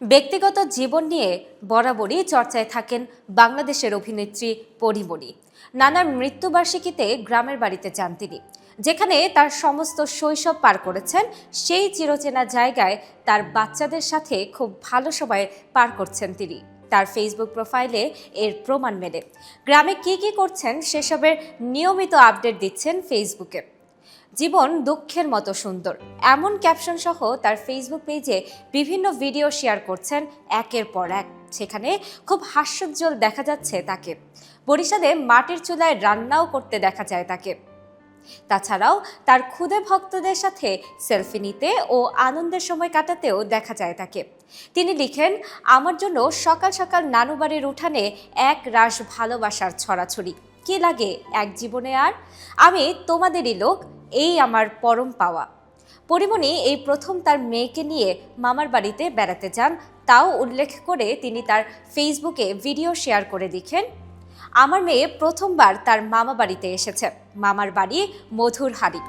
ব্যক্তিগত জীবন নিয়ে বরাবরই চর্চায় থাকেন বাংলাদেশের অভিনেত্রী পরীমণি। নানার মৃত্যুবার্ষিকীতে গ্রামের বাড়িতে যান তিনি, যেখানে তার সমস্ত শৈশব পার করেছেন। সেই চিরচেনা জায়গায় তার বাচ্চাদের সাথে খুব ভালো সময় পার করছেন তিনি। তার ফেসবুক প্রোফাইলে এর প্রমাণ মেলে। গ্রামে কি কি করছেন সেসবের নিয়মিত আপডেট দিচ্ছেন ফেসবুকে। জীবন দুঃখের মতো সুন্দর, এমন ক্যাপশন সহ তার ফেসবুক পেজে বিভিন্ন ভিডিও শেয়ার করছেন একের পর এক। সেখানে খুব হাস্যোজ্জ্বল দেখা যাচ্ছে তাকে। বরিশালে মাটির চুলায় রান্নাও করতে দেখা যায় তাকে। তাছাড়াও তার ক্ষুদে ভক্তদের সাথে সেলফি নিতে ও আনন্দের সময় কাটাতেও দেখা যায় তাকে। তিনি লিখেন, আমার জন্য সকাল সকাল নানু বাড়ির উঠানে এক রাশ ভালোবাসার ছড়াছড়ি, কি লাগে এক জীবনে আর, আমি তোমাদেরই লোক, এই আমার পরম পাওয়া। পরীমণি এই প্রথম তার মেয়েকে নিয়ে মামার বাড়িতে বেড়াতে যান, তাও উল্লেখ করে তিনি তার ফেসবুকে ভিডিও শেয়ার করে লিখেন, আমার মেয়ে প্রথমবার তার মামা বাড়িতে এসেছে, মামার বাড়ি মধুরহারি।